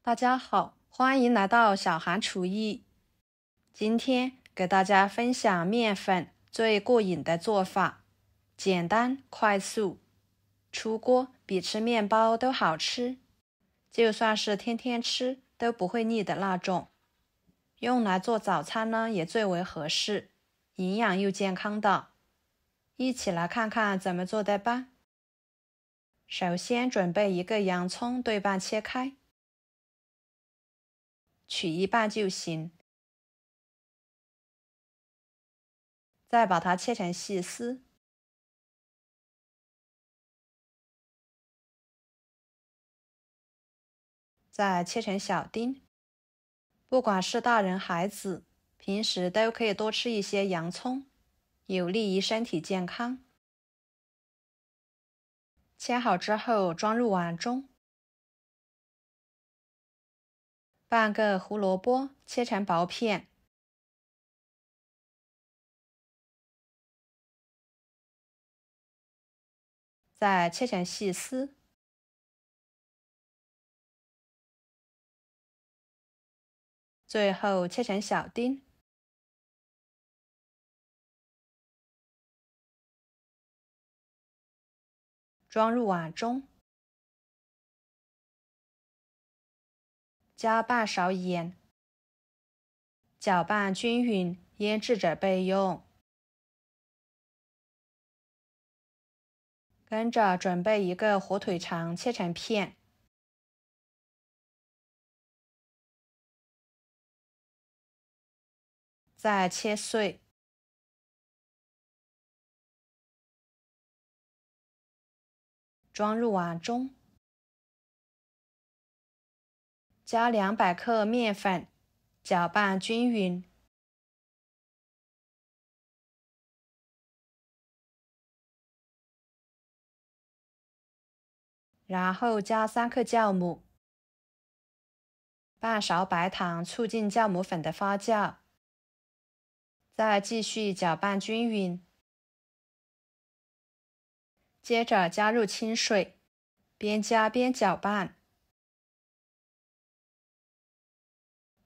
大家好，欢迎来到小韩厨艺。今天给大家分享面粉最过瘾的做法，简单快速，出锅比吃面包都好吃，就算是天天吃都不会腻的那种。用来做早餐呢也最为合适，营养又健康的。一起来看看怎么做的吧。首先准备一个洋葱对半切开，取一半就行，再把它切成细丝，再切成小丁。不管是大人孩子，平时都可以多吃一些洋葱，有利于身体健康。切好之后装入碗中，半个胡萝卜切成薄片，再切成细丝，最后切成小丁。装入碗中，加半勺盐，搅拌均匀，腌制着备用。跟着准备一个火腿肠，切成片，再切碎，装入碗中，加200克面粉，搅拌均匀。然后加3克酵母，半勺白糖，促进酵母粉的发酵。再继续搅拌均匀。接着加入清水，边加边搅拌，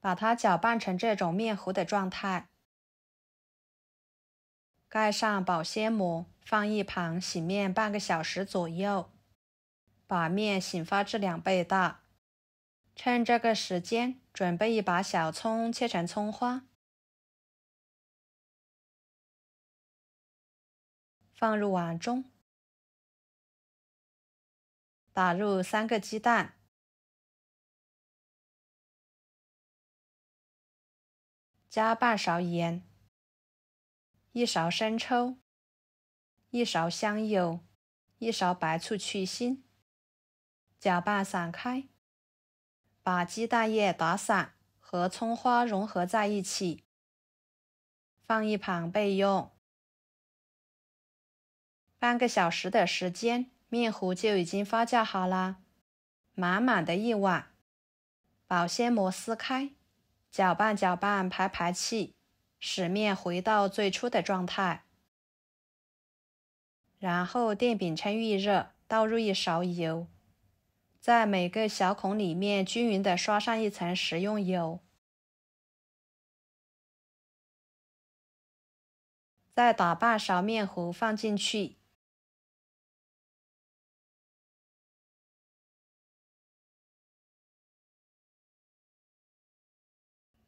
把它搅拌成这种面糊的状态。盖上保鲜膜，放一旁醒面半个小时左右。把面醒发至2倍大。趁这个时间，准备一把小葱，切成葱花，放入碗中，打入3个鸡蛋，加半勺盐，1勺生抽，1勺香油，1勺白醋去腥，搅拌散开，把鸡蛋液打散，和葱花融合在一起，放一旁备用。半个小时的时间，面糊就已经发酵好了，满满的一碗。保鲜膜撕开，搅拌搅拌排气，使面回到最初的状态。然后电饼趁预热，倒入1勺油，在每个小孔里面均匀地刷上一层食用油。再打半勺面糊放进去，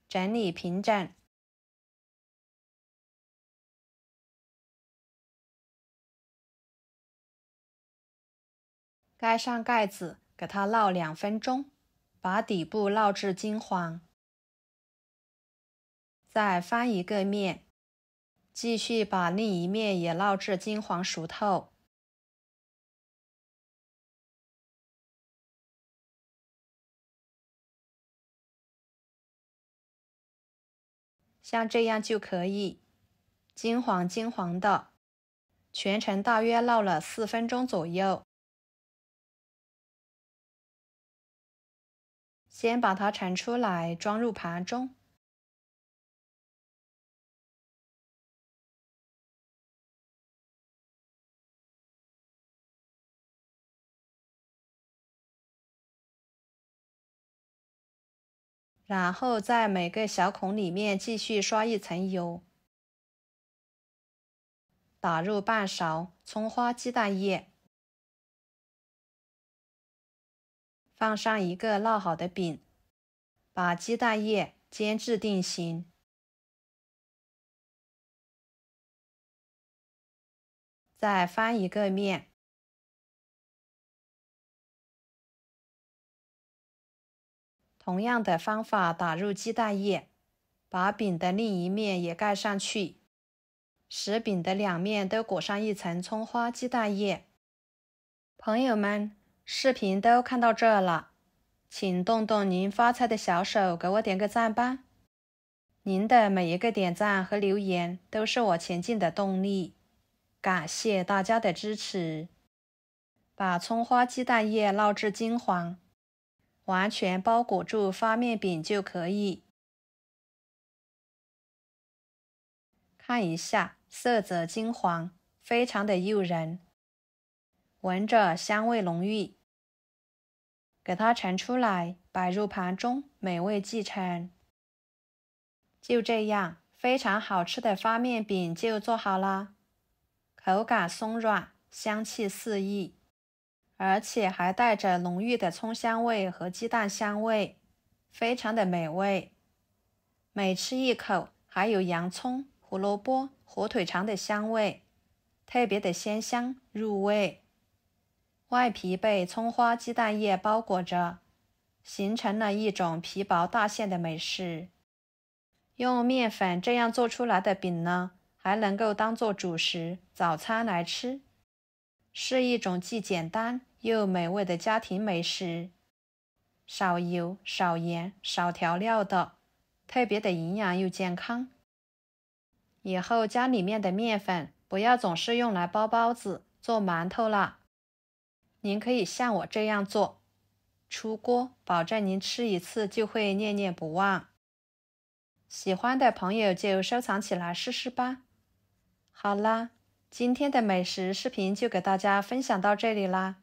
整理平整。盖上盖子，给它烙2分钟，把底部烙至金黄。再翻一个面，继续把另一面也烙至金黄熟透。像这样就可以，金黄金黄的，全程大约烙了4分钟左右。先把它盛出来，装入盘中。然后在每个小孔里面继续刷一层油，打入半勺葱花鸡蛋液，放上一个烙好的饼，把鸡蛋液煎至定型，再翻一个面，同样的方法打入鸡蛋液，把饼的另一面也盖上去，使饼的两面都裹上一层葱花鸡蛋液。朋友们，视频都看到这了，请动动您发财的小手，给我点个赞吧。您的每一个点赞和留言都是我前进的动力，感谢大家的支持。把葱花鸡蛋液烙至金黄，完全包裹住发面饼就可以。看一下，色泽金黄，非常的诱人，闻着香味浓郁。给它盛出来，摆入盘中，美味继承。就这样，非常好吃的发面饼就做好啦，口感松软，香气四溢，而且还带着浓郁的葱香味和鸡蛋香味，非常的美味。每吃一口，还有洋葱、胡萝卜、火腿肠的香味，特别的鲜香入味。外皮被葱花鸡蛋液包裹着，形成了一种皮薄大馅的美食。用面粉这样做出来的饼呢，还能够当做主食、早餐来吃，是一种既简单又美味的家庭美食。少油、少盐、少调料的，特别的营养又健康。以后家里面的面粉不要总是用来包包子、做馒头了，您可以像我这样做，出锅保证您吃一次就会念念不忘。喜欢的朋友就收藏起来试试吧。好啦，今天的美食视频就给大家分享到这里啦。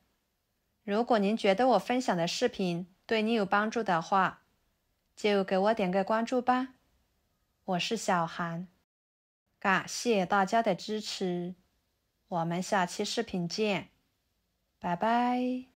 如果您觉得我分享的视频对你有帮助的话，就给我点个关注吧。我是小韩，感谢大家的支持，我们下期视频见，拜拜。